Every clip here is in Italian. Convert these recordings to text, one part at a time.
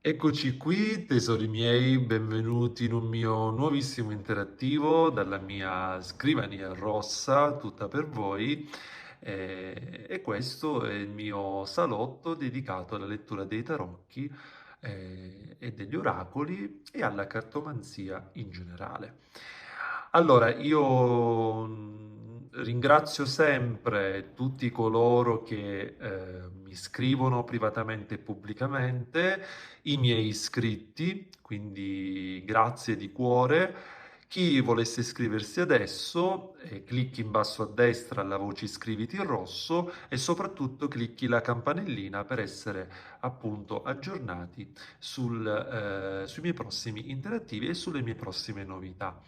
Eccoci qui, tesori miei, benvenuti in un mio nuovissimo interattivo dalla mia scrivania rossa, tutta per voi. E questo è il mio salotto dedicato alla lettura dei tarocchi e degli oracoli e alla cartomanzia in generale. Allora, io ringrazio sempre tutti coloro che mi scrivono privatamente e pubblicamente, i miei iscritti, quindi grazie di cuore. Chi volesse iscriversi adesso, clicchi in basso a destra alla voce iscriviti in rosso e soprattutto clicchi la campanellina per essere appunto aggiornati sui miei prossimi interattivi e sulle mie prossime novità.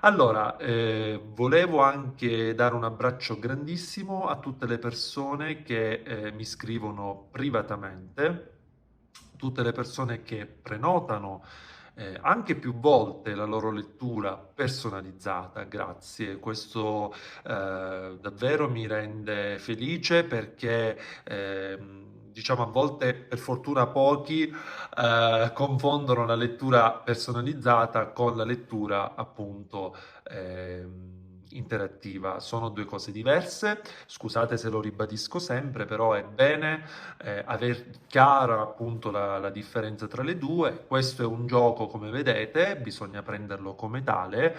Allora, volevo anche dare un abbraccio grandissimo a tutte le persone che mi scrivono privatamente, tutte le persone che prenotano anche più volte la loro lettura personalizzata, grazie. Questo davvero mi rende felice perché diciamo a volte, per fortuna pochi, confondono la lettura personalizzata con la lettura appunto interattiva. Sono due cose diverse. Scusate se lo ribadisco sempre, però è bene aver chiara appunto la differenza tra le due. Questo è un gioco, come vedete, bisogna prenderlo come tale.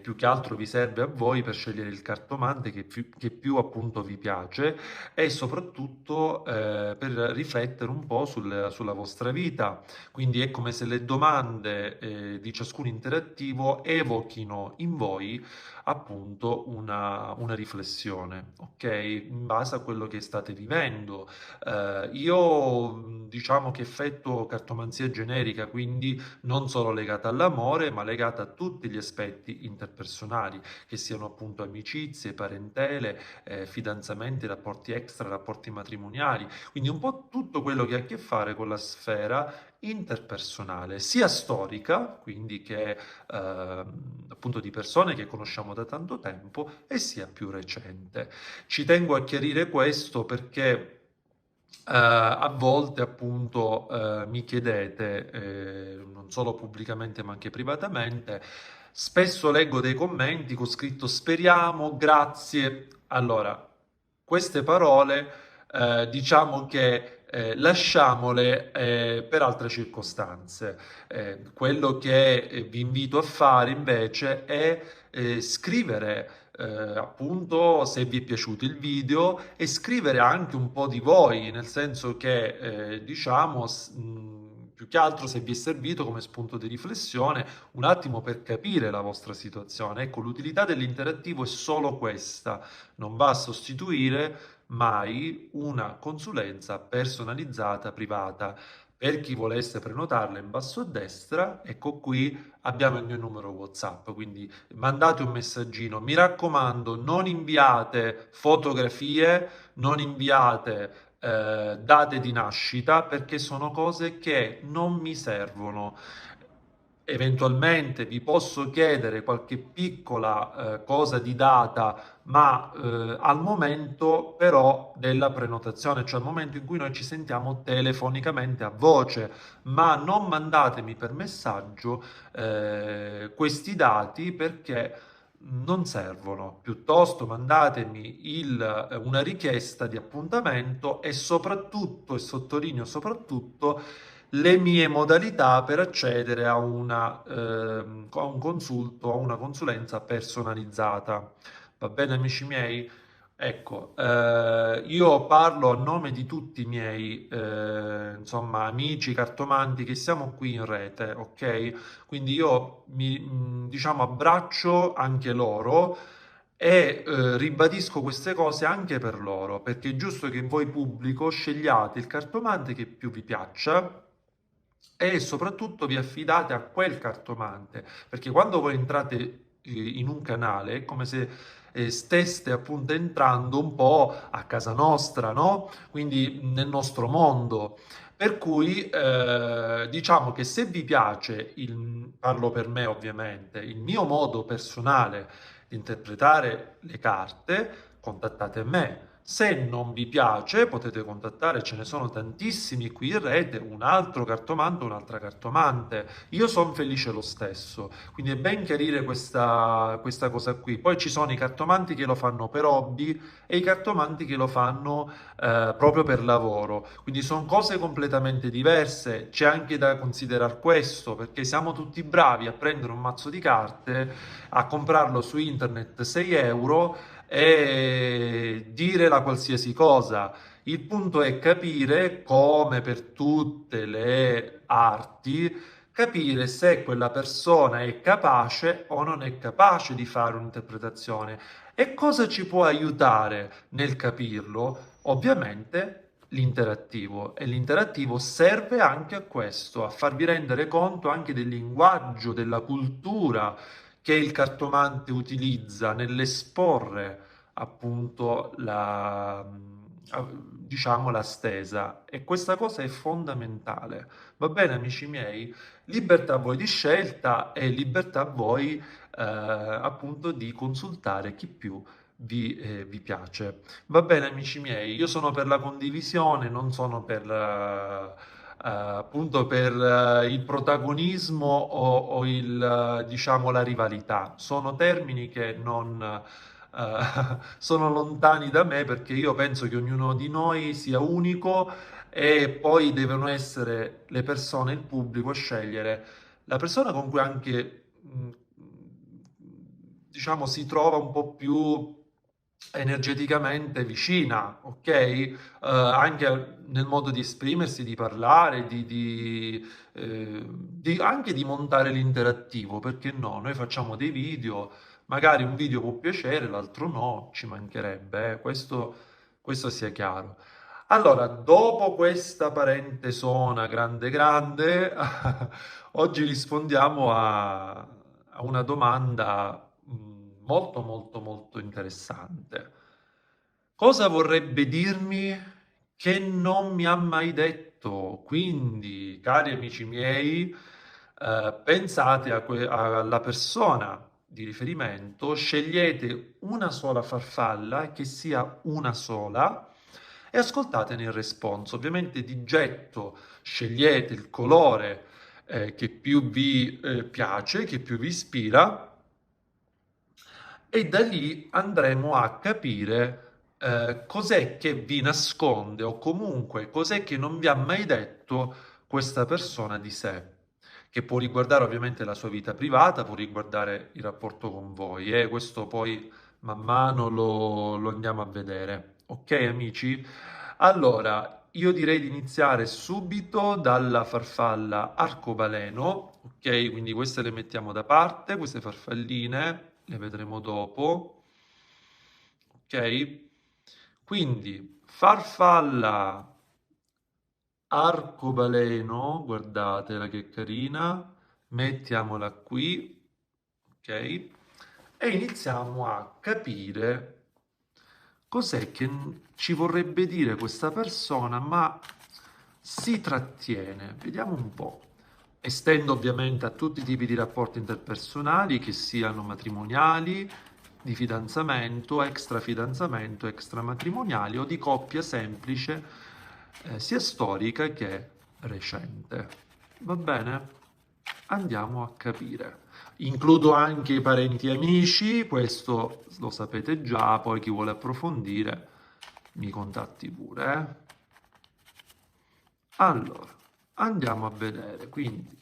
Più che altro vi serve a voi per scegliere il cartomante che più appunto vi piace e soprattutto per riflettere un po' sulla vostra vita. Quindi è come se le domande di ciascun interattivo evochino in voi appunto una riflessione, ok? In base a quello che state vivendo. Io diciamo che effettuo cartomanzia generica, quindi non solo legata all'amore, ma legata a tutti gli aspetti interpersonali, che siano appunto amicizie, parentele, fidanzamenti, rapporti extra, rapporti matrimoniali, quindi un po' tutto quello che ha a che fare con la sfera interpersonale, sia storica, quindi che appunto di persone che conosciamo da tanto tempo, e sia più recente. Ci tengo a chiarire questo perché a volte appunto mi chiedete, non solo pubblicamente ma anche privatamente, spesso leggo dei commenti con scritto speriamo, grazie. Allora, queste parole diciamo che lasciamole per altre circostanze. Quello che vi invito a fare invece è scrivere appunto se vi è piaciuto il video e scrivere anche un po' di voi, nel senso che diciamo più che altro se vi è servito come spunto di riflessione un attimo per capire la vostra situazione. Ecco, l'utilità dell'interattivo è solo questa, non va a sostituire mai una consulenza personalizzata privata. Per chi volesse prenotarla in basso a destra, ecco qui abbiamo il mio numero WhatsApp, quindi mandate un messaggino. Mi raccomando, non inviate fotografie, non inviate date di nascita perché sono cose che non mi servono. Eventualmente vi posso chiedere qualche piccola cosa di data, ma al momento però della prenotazione, cioè al momento in cui noi ci sentiamo telefonicamente a voce, ma non mandatemi per messaggio questi dati perché non servono. Piuttosto mandatemi una richiesta di appuntamento e soprattutto, e sottolineo soprattutto, le mie modalità per accedere a un consulto, a una consulenza personalizzata. Va bene, amici miei? Ecco, io parlo a nome di tutti i miei, insomma, amici cartomanti che siamo qui in rete, ok? Quindi io diciamo, abbraccio anche loro e ribadisco queste cose anche per loro, perché è giusto che voi pubblico scegliate il cartomante che più vi piaccia e soprattutto vi affidate a quel cartomante, perché quando voi entrate in un canale è come se steste appunto entrando un po' a casa nostra, no? Quindi nel nostro mondo. Per cui diciamo che se vi piace, parlo per me ovviamente, il mio modo personale di interpretare le carte, contattate me. Se non vi piace, potete contattare, ce ne sono tantissimi qui in rete, un altro cartomante, un'altra cartomante. Io sono felice lo stesso, quindi è ben chiarire questa cosa qui. Poi ci sono i cartomanti che lo fanno per hobby e i cartomanti che lo fanno proprio per lavoro. Quindi sono cose completamente diverse. C'è anche da considerare questo, perché siamo tutti bravi a prendere un mazzo di carte, a comprarlo su internet 6 euro e dire la qualsiasi cosa. Il punto è capire, come per tutte le arti, capire se quella persona è capace o non è capace di fare un'interpretazione e cosa ci può aiutare nel capirlo. Ovviamente l'interattivo, e l'interattivo serve anche a questo, a farvi rendere conto anche del linguaggio, della cultura che il cartomante utilizza nell'esporre appunto diciamo la stesa, e questa cosa è fondamentale. Va bene, amici miei? Libertà a voi di scelta e libertà a voi appunto di consultare chi più vi piace. Va bene, amici miei, io sono per la condivisione, non sono per appunto per il protagonismo o diciamo la rivalità. Sono termini che non sono lontani da me, perché io penso che ognuno di noi sia unico e poi devono essere le persone, il pubblico, a scegliere la persona con cui anche diciamo, si trova un po' più energeticamente vicina, ok? Anche nel modo di esprimersi, di parlare, anche di montare l'interattivo, perché no? Noi facciamo dei video, magari un video può piacere, l'altro no, ci mancherebbe, questo sia chiaro. Allora, dopo questa parentesona grande grande, oggi rispondiamo a una domanda molto molto molto interessante. Cosa vorrebbe dirmi che non mi ha mai detto? Quindi, cari amici miei, pensate alla persona di riferimento, scegliete una sola farfalla, che sia una sola, e ascoltatene il responso. Ovviamente di getto scegliete il colore che più vi piace, che più vi ispira, e da lì andremo a capire cos'è che vi nasconde, o comunque cos'è che non vi ha mai detto questa persona di sé, che può riguardare ovviamente la sua vita privata, può riguardare il rapporto con voi, e questo poi man mano lo andiamo a vedere. Ok, amici? Allora, io direi di iniziare subito dalla farfalla arcobaleno, ok? Quindi queste le mettiamo da parte, queste farfalline le vedremo dopo, ok? Quindi farfalla arcobaleno, guardatela che carina, mettiamola qui, ok? E iniziamo a capire cos'è che ci vorrebbe dire questa persona, ma si trattiene. Vediamo un po'. Estendo ovviamente a tutti i tipi di rapporti interpersonali, che siano matrimoniali, di fidanzamento, extrafidanzamento, extramatrimoniali o di coppia semplice, sia storica che recente. Va bene? Andiamo a capire. Includo anche i parenti e amici, questo lo sapete già, poi chi vuole approfondire mi contatti pure. Allora, andiamo a vedere, quindi.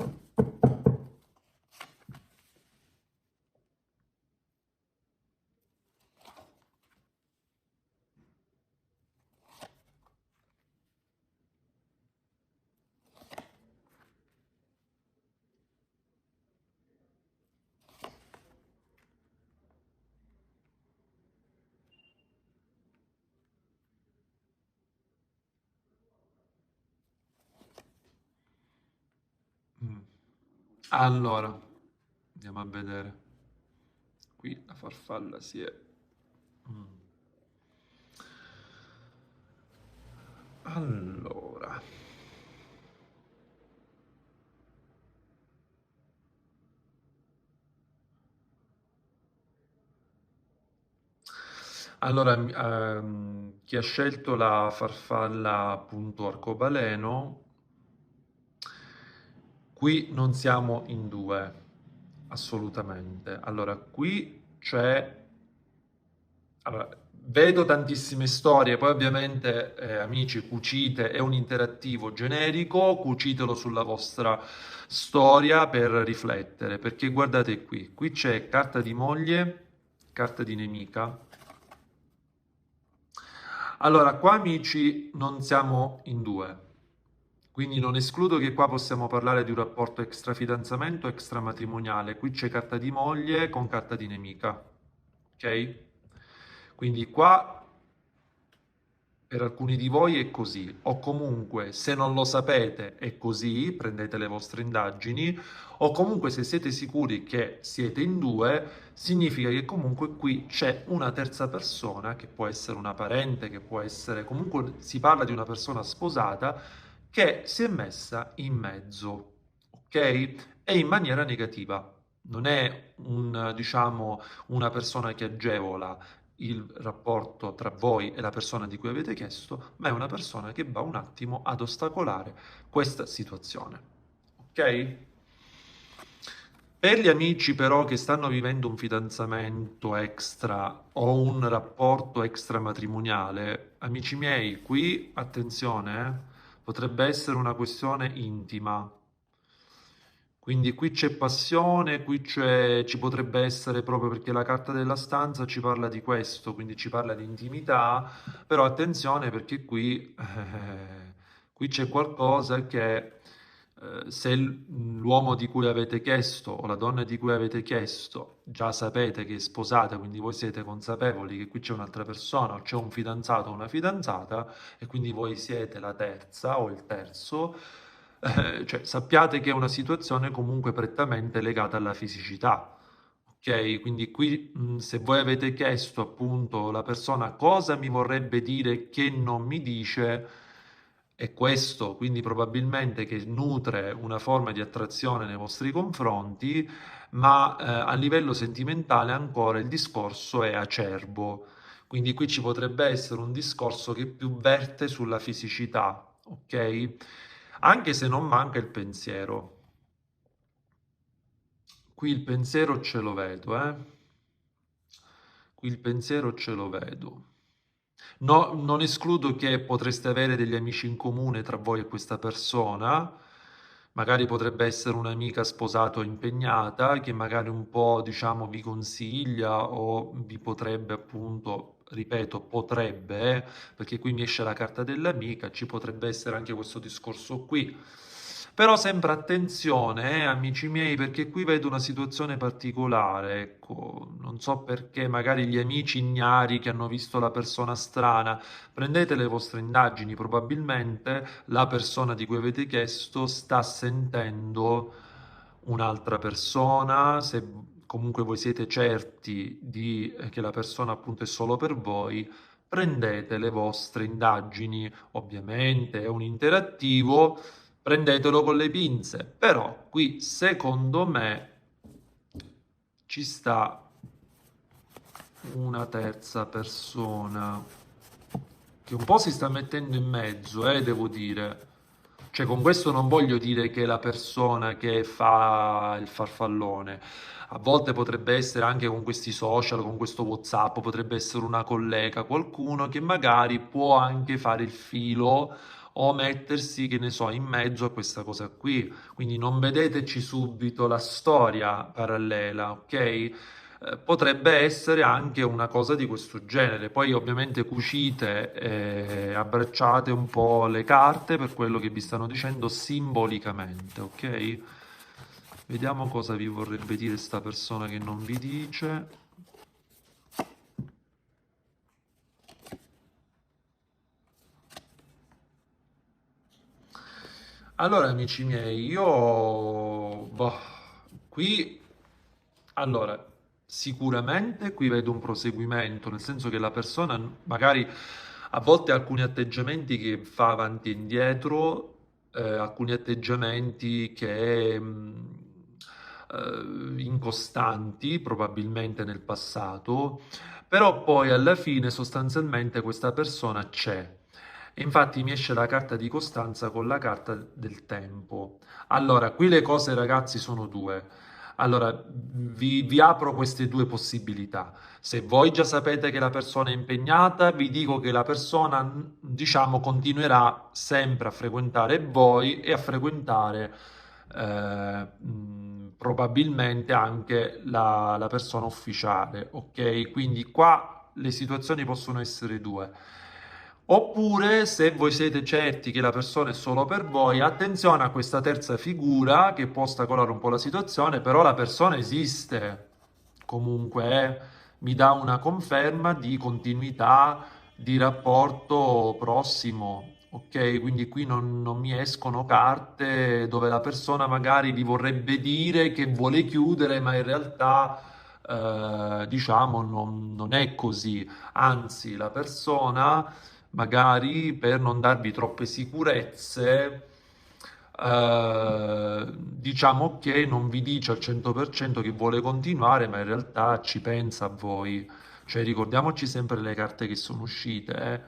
mm. Allora, andiamo a vedere. Qui la farfalla si è. mm. Allora, Allora, chi ha scelto la farfalla appunto arcobaleno, qui non siamo in due, assolutamente. Allora, qui c'è... Allora, vedo tantissime storie, poi ovviamente, amici, cucite, è un interattivo generico, cucitelo sulla vostra storia per riflettere, perché guardate qui c'è carta di moglie, carta di nemica. Allora, qua amici non siamo in due, quindi non escludo che qua possiamo parlare di un rapporto extrafidanzamento, extramatrimoniale. Qui c'è carta di moglie con carta di nemica, ok? Quindi qua per alcuni di voi è così, o comunque se non lo sapete è così, prendete le vostre indagini, o comunque se siete sicuri che siete in due, significa che comunque qui c'è una terza persona, che può essere una parente, che può essere, comunque si parla di una persona sposata, che si è messa in mezzo, ok? E in maniera negativa. Non è un, diciamo, una persona che agevola il rapporto tra voi e la persona di cui avete chiesto, ma è una persona che va un attimo ad ostacolare questa situazione. Ok? Per gli amici però che stanno vivendo un fidanzamento extra o un rapporto extramatrimoniale, amici miei, qui attenzione, potrebbe essere una questione intima. Quindi qui c'è passione, ci potrebbe essere proprio perché la carta della stanza ci parla di questo, quindi ci parla di intimità, però attenzione perché qui c'è qualcosa che se l'uomo di cui avete chiesto o la donna di cui avete chiesto già sapete che è sposata, quindi voi siete consapevoli che qui c'è un'altra persona o c'è un fidanzato o una fidanzata e quindi voi siete la terza o il terzo, cioè, sappiate che è una situazione comunque prettamente legata alla fisicità. Ok, quindi qui se voi avete chiesto appunto la persona cosa mi vorrebbe dire che non mi dice, è questo, quindi probabilmente che nutre una forma di attrazione nei vostri confronti, ma a livello sentimentale ancora il discorso è acerbo. Quindi qui ci potrebbe essere un discorso che più verte sulla fisicità, ok? Anche se non manca il pensiero. Qui il pensiero ce lo vedo, eh? Qui il pensiero ce lo vedo. No, non escludo che potreste avere degli amici in comune tra voi e questa persona. Magari potrebbe essere un'amica sposata o impegnata che magari un po', diciamo, vi consiglia o vi potrebbe appunto, ripeto, potrebbe, perché qui mi esce la carta dell'amica, ci potrebbe essere anche questo discorso qui. Però sempre attenzione, amici miei, perché qui vedo una situazione particolare, ecco, non so perché magari gli amici ignari che hanno visto la persona strana, prendete le vostre indagini, probabilmente la persona di cui avete chiesto sta sentendo un'altra persona, se comunque voi siete certi che la persona appunto è solo per voi, prendete le vostre indagini, ovviamente è un interattivo, prendetelo con le pinze, però qui secondo me ci sta una terza persona che un po' si sta mettendo in mezzo, devo dire. Cioè, con questo non voglio dire che è la persona che fa il farfallone. A volte potrebbe essere anche con questi social, con questo WhatsApp, potrebbe essere una collega, qualcuno che magari può anche fare il filo o mettersi, che ne so, in mezzo a questa cosa qui. Quindi non vedeteci subito la storia parallela, ok? Potrebbe essere anche una cosa di questo genere. Poi ovviamente cucite e abbracciate un po' le carte per quello che vi stanno dicendo simbolicamente, ok? Vediamo cosa vi vorrebbe dire sta persona che non vi dice. Allora, amici miei, qui, allora, sicuramente qui vedo un proseguimento, nel senso che la persona magari a volte ha alcuni atteggiamenti che fa avanti e indietro, alcuni atteggiamenti che incostanti, probabilmente nel passato, però poi alla fine sostanzialmente questa persona c'è. E infatti mi esce la carta di Costanza con la carta del tempo. Allora, qui le cose, ragazzi, sono due. Allora, vi apro queste due possibilità. Se voi già sapete che la persona è impegnata, vi dico che la persona, diciamo, continuerà sempre a frequentare voi e a frequentare probabilmente anche la persona ufficiale, ok? Quindi qua le situazioni possono essere due. Oppure, se voi siete certi che la persona è solo per voi, attenzione a questa terza figura che può ostacolare un po' la situazione, però la persona esiste. Comunque, mi dà una conferma di continuità, di rapporto prossimo, ok? Quindi qui non mi escono carte dove la persona magari vi vorrebbe dire che vuole chiudere, ma in realtà, diciamo, non è così. Anzi, la persona magari per non darvi troppe sicurezze, diciamo che non vi dice al 100% che vuole continuare, ma in realtà ci pensa a voi. Cioè, ricordiamoci sempre le carte che sono uscite, eh.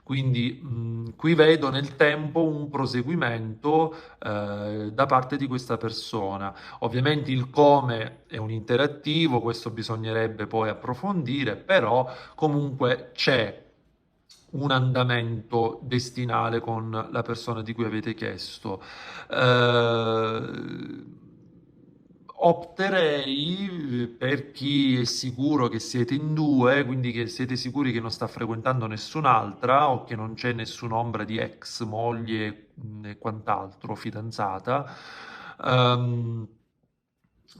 Quindi qui vedo nel tempo un proseguimento da parte di questa persona. Ovviamente il come è un interattivo, questo bisognerebbe poi approfondire, però comunque c'è un andamento destinale con la persona di cui avete chiesto. Eh, Opterei per chi è sicuro che siete in due, quindi che siete sicuri che non sta frequentando nessun'altra o che non c'è nessun'ombra di ex moglie e quant'altro, fidanzata. Ehm,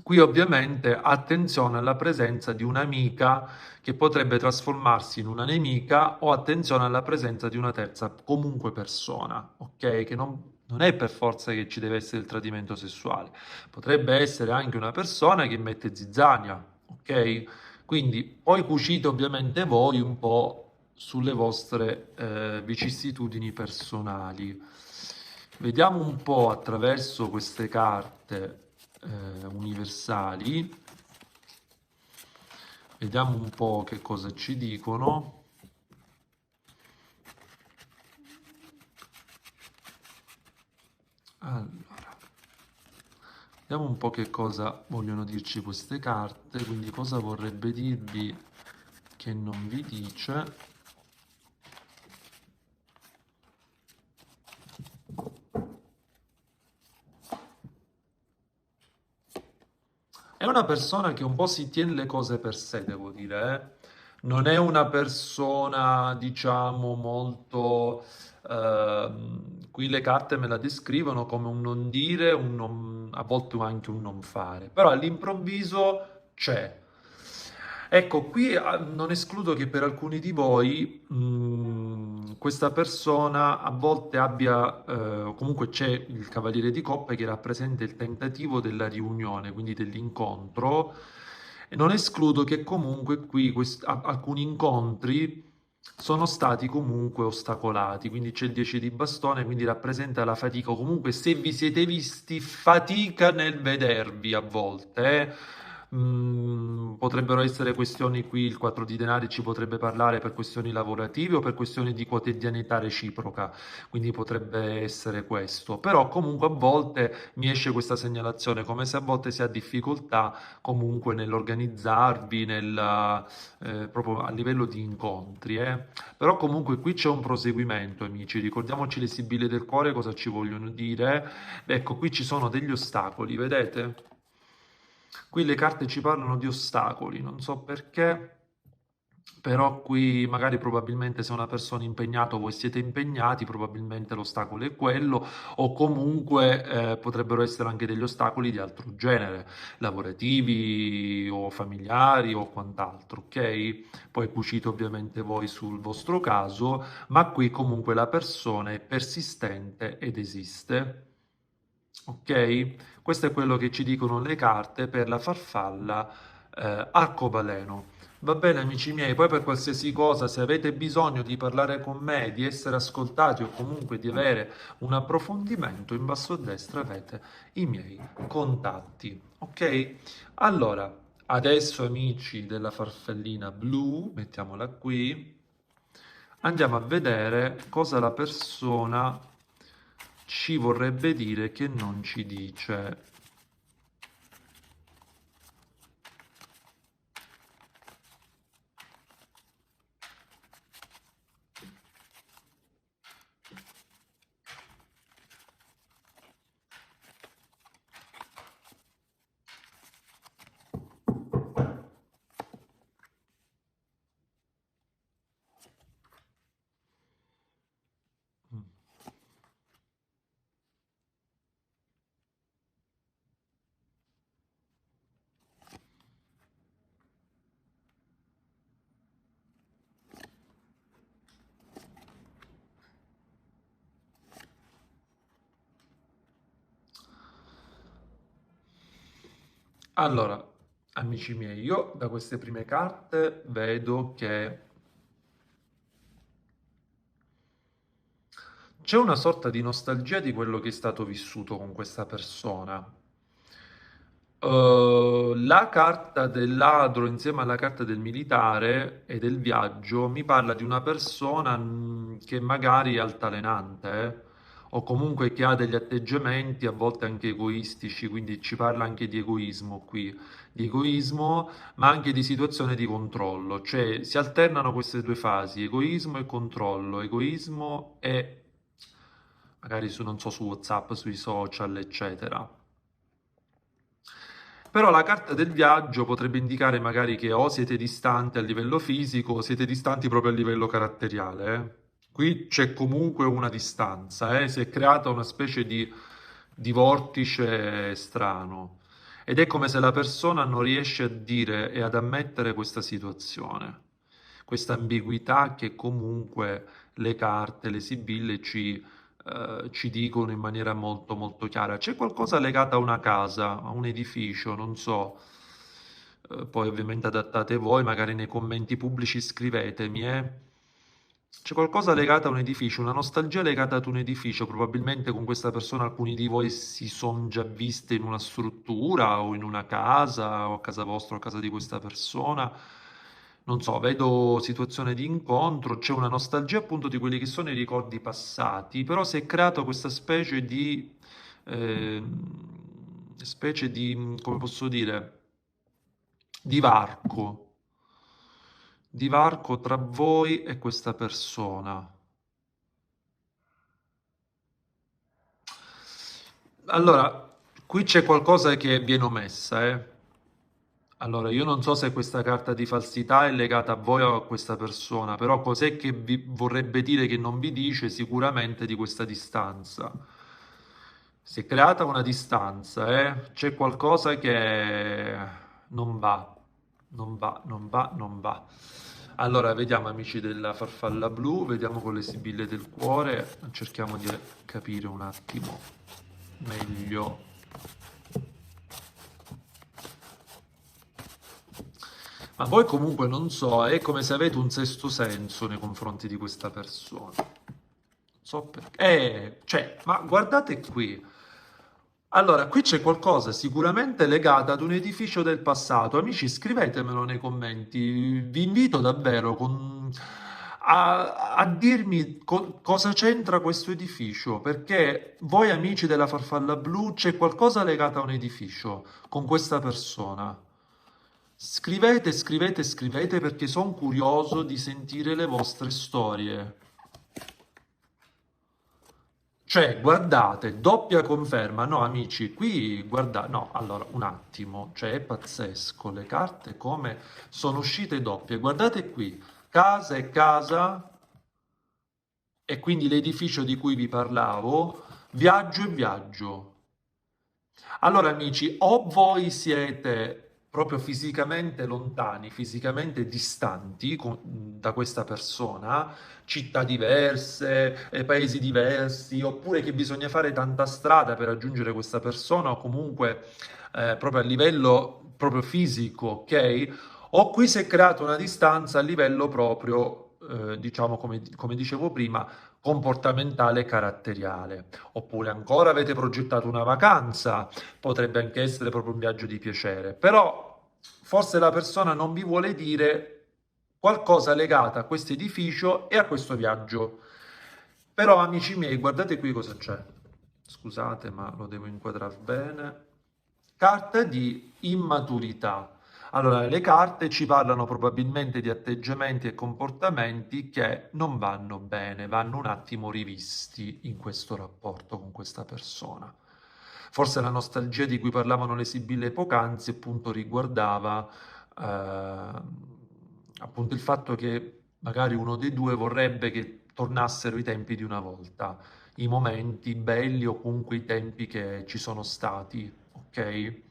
Qui ovviamente attenzione alla presenza di un'amica che potrebbe trasformarsi in una nemica o attenzione alla presenza di una terza comunque persona, ok? Che non è per forza che ci deve essere il tradimento sessuale, potrebbe essere anche una persona che mette zizzania, ok? Quindi poi cucite ovviamente voi un po' sulle vostre vicissitudini personali. Vediamo un po' attraverso queste carte universali, vediamo un po' che cosa ci dicono. Allora, vediamo un po' che cosa vogliono dirci queste carte, quindi cosa vorrebbe dirvi che non vi dice. È una persona che un po' si tiene le cose per sé, devo dire, eh. Non è una persona, diciamo, molto... qui le carte me la descrivono come un non dire, a volte anche un non fare, però all'improvviso c'è. Ecco, qui non escludo che per alcuni di voi questa persona a volte abbia, comunque c'è il Cavaliere di Coppe che rappresenta il tentativo della riunione, quindi dell'incontro, e non escludo che comunque qui alcuni incontri sono stati comunque ostacolati, quindi c'è il 10 di bastone, quindi rappresenta la fatica, o comunque se vi siete visti fatica nel vedervi a volte, eh. Potrebbero essere questioni qui, il 4 di denari ci potrebbe parlare per questioni lavorative o per questioni di quotidianità reciproca, quindi potrebbe essere questo, però comunque a volte mi esce questa segnalazione, come se a volte si ha difficoltà comunque nell'organizzarvi, proprio a livello di incontri, eh. Però comunque qui c'è un proseguimento, amici. Ricordiamoci le sibille del cuore cosa ci vogliono dire. Ecco, qui ci sono degli ostacoli, vedete? Qui le carte ci parlano di ostacoli, non so perché, però qui magari probabilmente se una persona è impegnata o voi siete impegnati, probabilmente l'ostacolo è quello, o comunque potrebbero essere anche degli ostacoli di altro genere, lavorativi o familiari o quant'altro, ok? Poi cucite ovviamente voi sul vostro caso, ma qui comunque la persona è persistente ed esiste. Ok? Questo è quello che ci dicono le carte per la farfalla arcobaleno. Va bene, amici miei, poi per qualsiasi cosa, se avete bisogno di parlare con me, di essere ascoltati o comunque di avere un approfondimento, in basso a destra avete i miei contatti. Ok? Allora, adesso amici della farfallina blu, mettiamola qui, andiamo a vedere cosa la persona ci vorrebbe dire che non ci dice. Mm. Allora, amici miei, io da queste prime carte vedo che c'è una sorta di nostalgia di quello che è stato vissuto con questa persona. La carta del ladro insieme alla carta del militare e del viaggio mi parla di una persona che magari è altalenante, o comunque che ha degli atteggiamenti a volte anche egoistici, quindi ci parla anche di egoismo qui, di egoismo, ma anche di situazione di controllo, cioè si alternano queste due fasi, egoismo e controllo, egoismo e magari su, non so, su WhatsApp, sui social, eccetera. Però la carta del viaggio potrebbe indicare magari che o siete distanti a livello fisico o siete distanti proprio a livello caratteriale. Qui c'è comunque una distanza, si è creata una specie di vortice strano ed è come se la persona non riesce a dire e ad ammettere questa situazione, questa ambiguità che comunque le carte, le sibille ci dicono in maniera molto molto chiara. C'è qualcosa legato a una casa, a un edificio, non so. Poi ovviamente adattate voi, magari nei commenti pubblici scrivetemi, eh. C'è qualcosa legato a un edificio, una nostalgia legata ad un edificio, probabilmente con questa persona alcuni di voi si sono già viste in una struttura o in una casa o a casa vostra o a casa di questa persona. Non so, vedo situazione di incontro, c'è una nostalgia appunto di quelli che sono i ricordi passati, però si è creato questa specie di, come posso dire, di varco tra voi e questa persona. Allora, qui c'è qualcosa che viene omessa, eh. Allora, io non so se questa carta di falsità è legata a voi o a questa persona, però cos'è che vi vorrebbe dire che non vi dice sicuramente di questa distanza? Si è creata una distanza, eh? C'è qualcosa che non va, non va, non va, non va. Allora, vediamo amici della farfalla blu, vediamo con le sibille del cuore, cerchiamo di capire un attimo meglio. Ma voi comunque non so, è come se avete un sesto senso nei confronti di questa persona. Non so perché. Cioè, ma guardate qui. Allora, qui c'è qualcosa sicuramente legato ad un edificio del passato. Amici, scrivetemelo nei commenti. Vi invito davvero a dirmi cosa c'entra questo edificio, perché voi amici della Farfalla Blu c'è qualcosa legato a un edificio con questa persona. Scrivete, scrivete, scrivete perché sono curioso di sentire le vostre storie. Cioè, guardate, doppia conferma. No, amici, qui guardate, no, allora un attimo, cioè è pazzesco, le carte come sono uscite doppie. Guardate qui, casa e casa, e quindi l'edificio di cui vi parlavo, viaggio e viaggio. Allora, amici, o voi siete proprio fisicamente lontani, fisicamente distanti da questa persona, città diverse, paesi diversi, oppure che bisogna fare tanta strada per raggiungere questa persona, o comunque proprio a livello proprio fisico, ok? O qui si è creata una distanza a livello proprio, diciamo, come dicevo prima, comportamentale e caratteriale. Oppure ancora avete progettato una vacanza, potrebbe anche essere proprio un viaggio di piacere, però forse la persona non vi vuole dire qualcosa legato a questo edificio e a questo viaggio. Però, amici miei, guardate qui cosa c'è. Scusate, ma lo devo inquadrare bene. Carta di immaturità. Allora, le carte ci parlano probabilmente di atteggiamenti e comportamenti che non vanno bene, vanno un attimo rivisti in questo rapporto con questa persona. Forse la nostalgia di cui parlavano le sibille poc'anzi appunto riguardava appunto il fatto che magari uno dei due vorrebbe che tornassero i tempi di una volta, i momenti belli o comunque i tempi che ci sono stati, ok?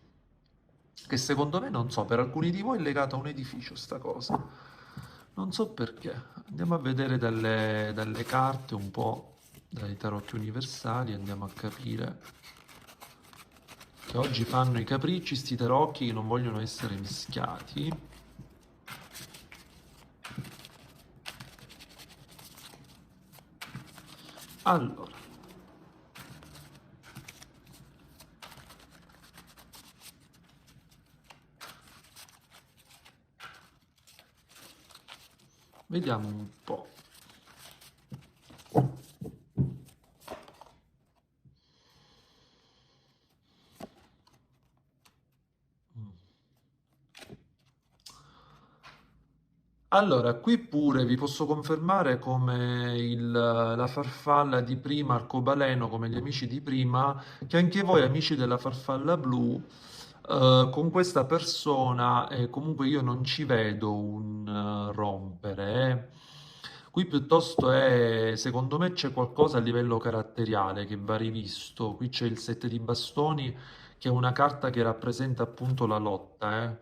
Che secondo me, non so, per alcuni di voi è legato a un edificio sta cosa. Non so perché. Andiamo a vedere dalle carte un po', dai tarocchi universali, andiamo a capire che oggi fanno i capricci sti tarocchi che non vogliono essere mischiati. Allora, vediamo un po'. Allora, qui pure vi posso confermare come la farfalla di prima, arcobaleno, come gli amici di prima, che anche voi, amici della farfalla blu, con questa persona, comunque io non ci vedo un rompere. Qui piuttosto è, secondo me c'è qualcosa a livello caratteriale che va rivisto. Qui c'è il sette di bastoni, che è una carta che rappresenta appunto la lotta,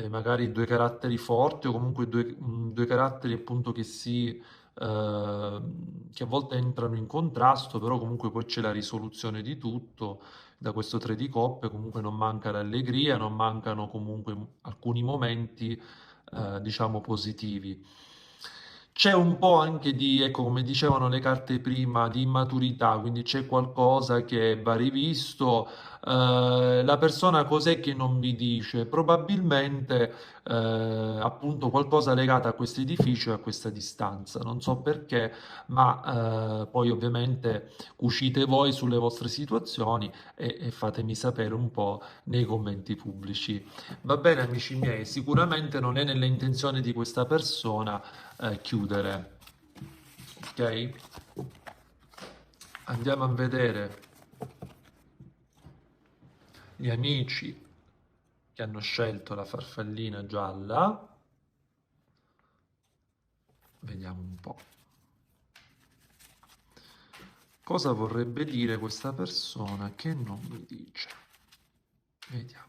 magari due caratteri forti o comunque due caratteri appunto che a volte entrano in contrasto, però comunque poi c'è la risoluzione di tutto. Da questo tre di coppe comunque non manca l'allegria, non mancano comunque alcuni momenti, diciamo, positivi. C'è un po' anche di, ecco, come dicevano le carte prima, di immaturità, quindi c'è qualcosa che va rivisto. La persona cos'è che non vi dice? Probabilmente appunto qualcosa legato a questo edificio e a questa distanza. Non so perché, ma poi ovviamente cucite voi sulle vostre situazioni e fatemi sapere un po' nei commenti pubblici. Va bene, amici miei, sicuramente non è nelle intenzioni di questa persona chiudere. Ok? Andiamo a vedere gli amici che hanno scelto la farfallina gialla. Vediamo un po'. Cosa vorrebbe dire questa persona che non mi dice? Vediamo.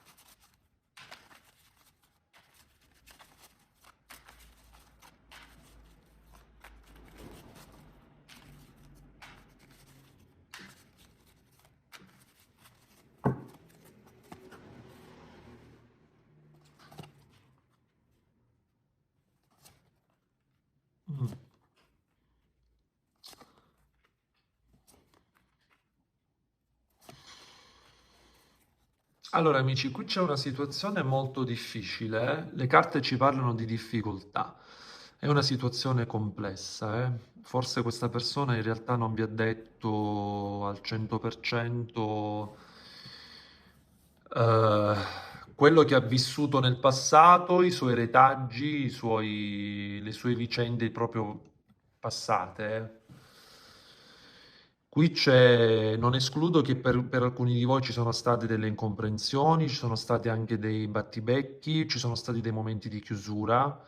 Mm. Allora, amici, qui c'è una situazione molto difficile. Le carte ci parlano di difficoltà. È una situazione complessa, eh. Forse questa persona in realtà non vi ha detto al 100% eh, quello che ha vissuto nel passato, i suoi retaggi, le sue vicende proprio passate. Qui c'è, non escludo che per alcuni di voi ci sono state delle incomprensioni, ci sono stati anche dei battibecchi, ci sono stati dei momenti di chiusura.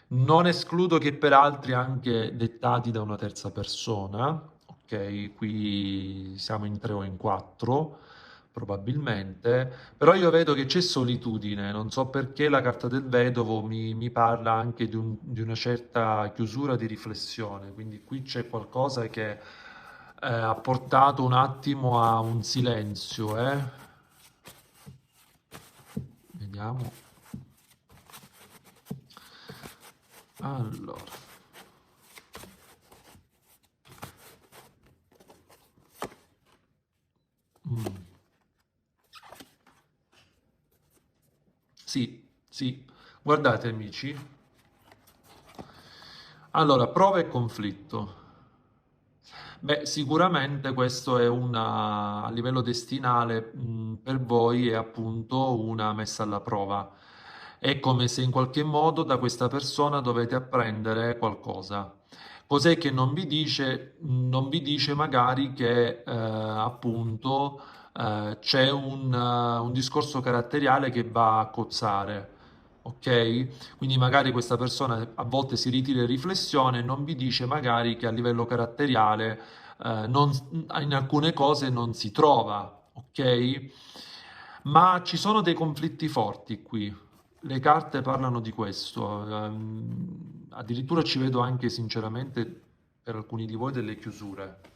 Non escludo che per altri anche dettati da una terza persona, ok? Qui siamo in tre o in quattro, probabilmente, però io vedo che c'è solitudine, non so perché la carta del vedovo mi parla anche di una certa chiusura di riflessione, quindi qui c'è qualcosa che ha portato un attimo a un silenzio, eh. Vediamo. Allora. Sì, sì. Guardate amici, allora prova e conflitto. Beh, sicuramente questo è a livello destinale, per voi è appunto una messa alla prova. È come se in qualche modo da questa persona dovete apprendere qualcosa. Cos'è che non vi dice? Non vi dice magari che appunto c'è un discorso caratteriale che va a cozzare. Ok? Quindi magari questa persona a volte si ritira in riflessione e non vi dice magari che a livello caratteriale in alcune cose non si trova, ok? Ma ci sono dei conflitti forti qui. Le carte parlano di questo. Addirittura ci vedo anche sinceramente per alcuni di voi delle chiusure.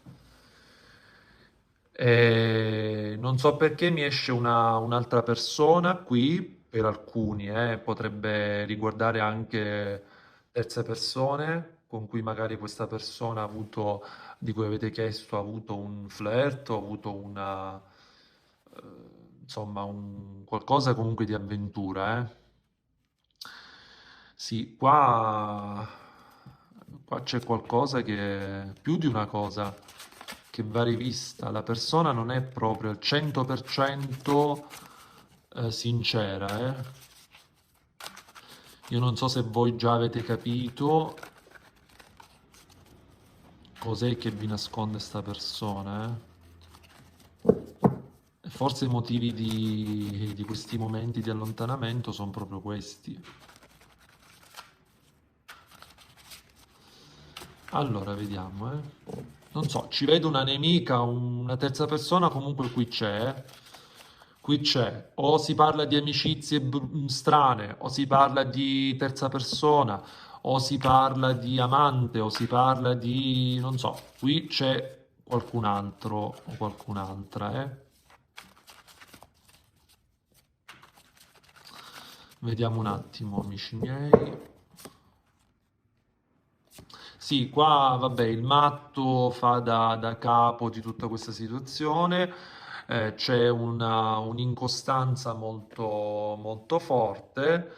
Non so perché mi esce un'altra persona qui, per alcuni, potrebbe riguardare anche terze persone con cui magari questa persona ha avuto, di cui avete chiesto, ha avuto un flirt, o ha avuto eh, insomma, qualcosa comunque di avventura, eh. Sì, qua c'è qualcosa che, più di una cosa, che va rivista. La persona non è proprio al 100% sincera, eh. Io non so se voi già avete capito cos'è che vi nasconde sta persona, E forse i motivi di questi momenti di allontanamento sono proprio questi. Allora, vediamo, Non so, ci vedo una nemica, una terza persona, comunque qui c'è. Qui c'è. O si parla di amicizie strane, o si parla di terza persona, o si parla di amante, o si parla di... non so, qui c'è qualcun altro o qualcun'altra, Vediamo un attimo, amici miei. Sì, qua vabbè, il matto fa da capo di tutta questa situazione, c'è un'incostanza molto forte,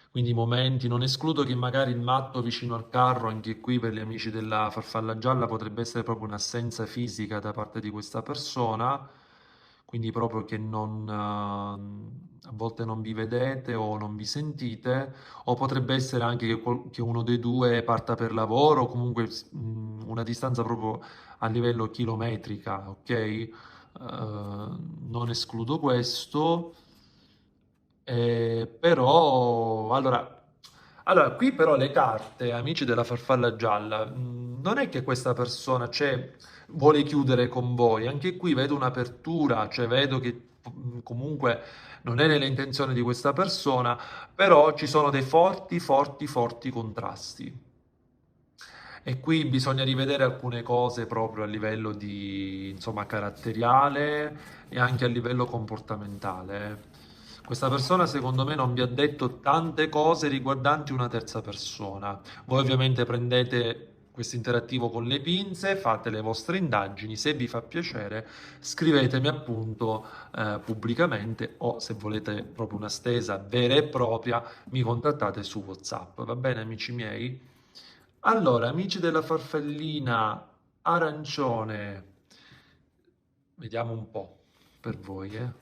quindi momenti, non escludo che magari il matto vicino al carro, anche qui per gli amici della farfalla gialla, potrebbe essere proprio un'assenza fisica da parte di questa persona, quindi proprio che a volte non vi vedete o non vi sentite. O potrebbe essere anche che uno dei due parta per lavoro, o comunque una distanza proprio a livello chilometrica, ok? Non escludo questo, però allora, qui però le carte, amici della farfalla gialla, non è che questa persona vuole chiudere con voi, anche qui vedo un'apertura, cioè vedo che comunque non è nelle intenzioni di questa persona, però ci sono dei forti contrasti. E qui bisogna rivedere alcune cose proprio a livello di, insomma, caratteriale e anche a livello comportamentale. Questa persona, secondo me, non vi ha detto tante cose riguardanti una terza persona. Voi ovviamente prendete questo interattivo con le pinze, fate le vostre indagini, se vi fa piacere scrivetemi appunto pubblicamente o se volete proprio una stesa vera e propria mi contattate su WhatsApp. Va bene, amici miei? Allora, amici della farfallina arancione, vediamo un po' per voi,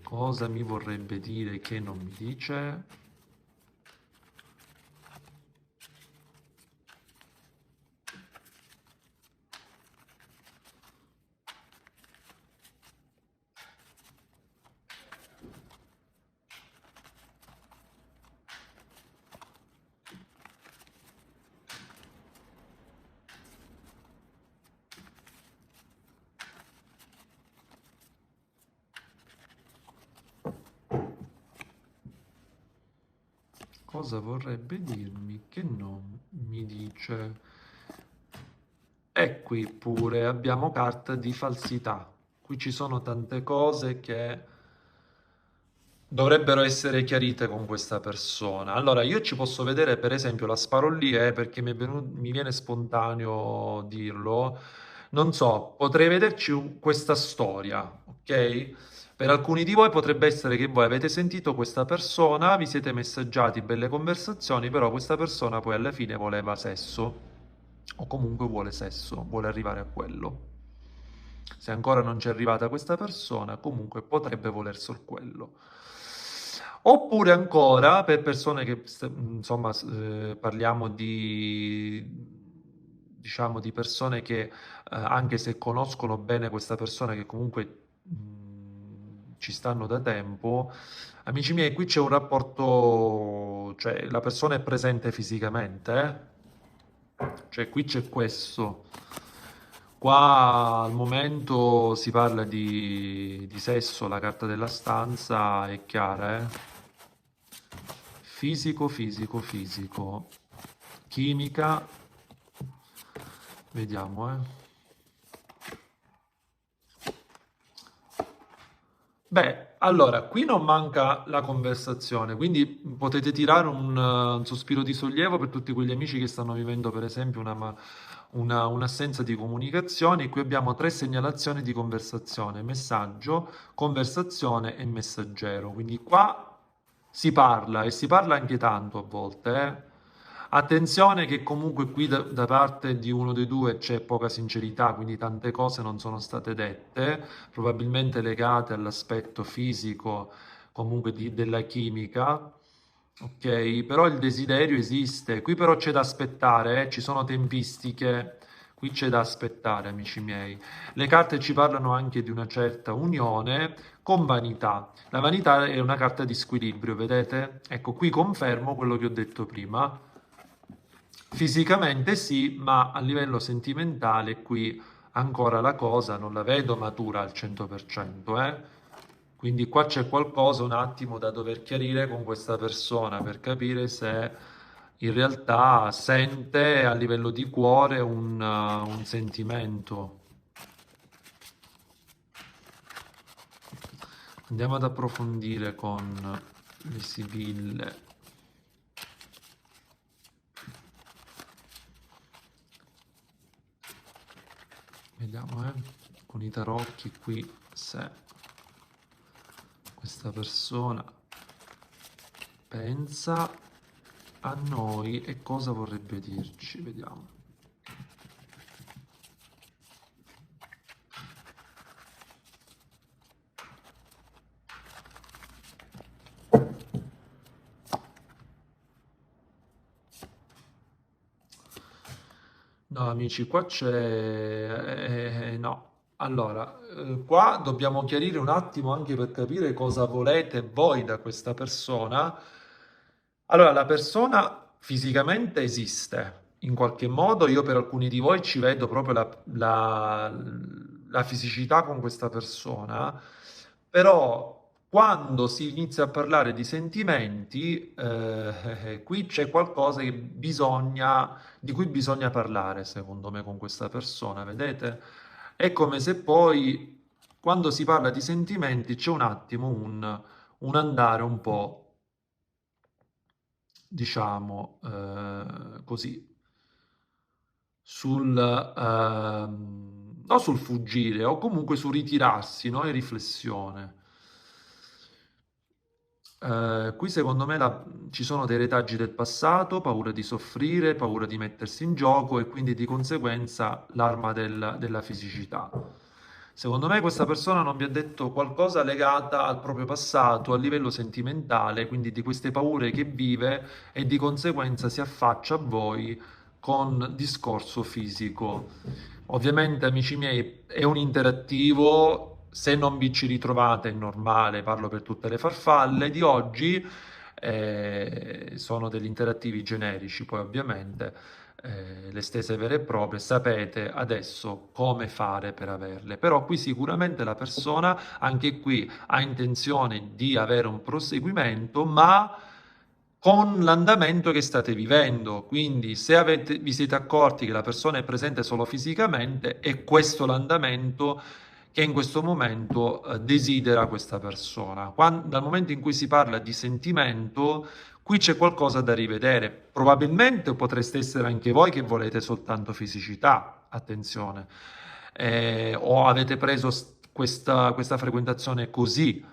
Cosa mi vorrebbe dire che non mi dice? Cosa vorrebbe dirmi che non mi dice? E qui pure abbiamo carta di falsità. Qui ci sono tante cose che dovrebbero essere chiarite con questa persona. Allora, io ci posso vedere, per esempio, la sparo lì, perché mi viene spontaneo dirlo. Non so, potrei vederci questa storia, ok? Per alcuni di voi potrebbe essere che voi avete sentito questa persona, vi siete messaggiati belle conversazioni, però questa persona poi alla fine voleva sesso, o comunque vuole sesso, vuole arrivare a quello. Se ancora non c'è arrivata questa persona, comunque potrebbe voler solo quello. Oppure ancora per persone che, insomma, parliamo di, diciamo, di persone che, anche se conoscono bene questa persona, che comunque ci stanno da tempo, amici miei, qui c'è un rapporto, cioè la persona è presente fisicamente, cioè qui c'è questo. Qua al momento si parla di sesso, la carta della stanza è chiara, eh? Fisico, fisico, fisico. Chimica. Vediamo, eh. Beh, allora, qui non manca la conversazione, quindi potete tirare un sospiro di sollievo per tutti quegli amici che stanno vivendo, per esempio, un'assenza di comunicazione. Qui abbiamo tre segnalazioni di conversazione: messaggio, conversazione e messaggero. Quindi qua si parla e si parla anche tanto a volte, eh. Attenzione che comunque qui da parte di uno dei due c'è poca sincerità, quindi tante cose non sono state dette, probabilmente legate all'aspetto fisico, comunque della chimica. Ok, però il desiderio esiste. Qui però c'è da aspettare, ci sono tempistiche. Qui c'è da aspettare, amici miei. Le carte ci parlano anche di una certa unione con vanità. La vanità è una carta di squilibrio, vedete? Ecco, qui confermo quello che ho detto prima. Fisicamente sì, ma a livello sentimentale qui ancora la cosa non la vedo matura al 100%, eh? Quindi qua c'è qualcosa un attimo da dover chiarire con questa persona per capire se in realtà sente a livello di cuore un sentimento. Andiamo ad approfondire con le sibille. Vediamo, con i tarocchi qui se questa persona pensa a noi e cosa vorrebbe dirci. Vediamo. No, amici, qua c'è... no. Allora, qua dobbiamo chiarire un attimo anche per capire cosa volete voi da questa persona. Allora, la persona fisicamente esiste, in qualche modo io per alcuni di voi ci vedo proprio la fisicità con questa persona, però quando si inizia a parlare di sentimenti, qui c'è qualcosa di cui bisogna parlare, secondo me, con questa persona, vedete? È come se poi, quando si parla di sentimenti, c'è un attimo un andare un po', diciamo, così, no sul fuggire, o comunque sul ritirarsi, no? In riflessione. Qui secondo me ci sono dei retaggi del passato, paura di soffrire, paura di mettersi in gioco e quindi di conseguenza l'arma della fisicità. Secondo me questa persona non vi ha detto qualcosa legata al proprio passato, a livello sentimentale, quindi di queste paure che vive e di conseguenza si affaccia a voi con discorso fisico. Ovviamente, amici miei, è un interattivo, se non vi ci ritrovate è normale, parlo per tutte le farfalle di oggi, sono degli interattivi generici, poi ovviamente le stese vere e proprie, sapete adesso come fare per averle, però qui sicuramente la persona, anche qui, ha intenzione di avere un proseguimento, ma con l'andamento che state vivendo. Quindi se vi siete accorti che la persona è presente solo fisicamente, è questo l'andamento che in questo momento desidera questa persona. Dal momento in cui si parla di sentimento, qui c'è qualcosa da rivedere. Probabilmente potreste essere anche voi che volete soltanto fisicità, attenzione. O avete preso questa frequentazione così,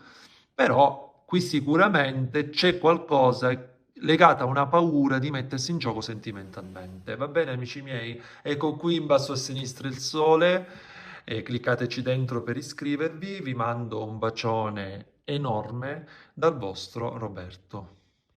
però qui sicuramente c'è qualcosa legata a una paura di mettersi in gioco sentimentalmente. Va bene, amici miei? Ecco qui in basso a sinistra il sole, cliccateci dentro per iscrivervi, vi mando un bacione enorme dal vostro Roberto.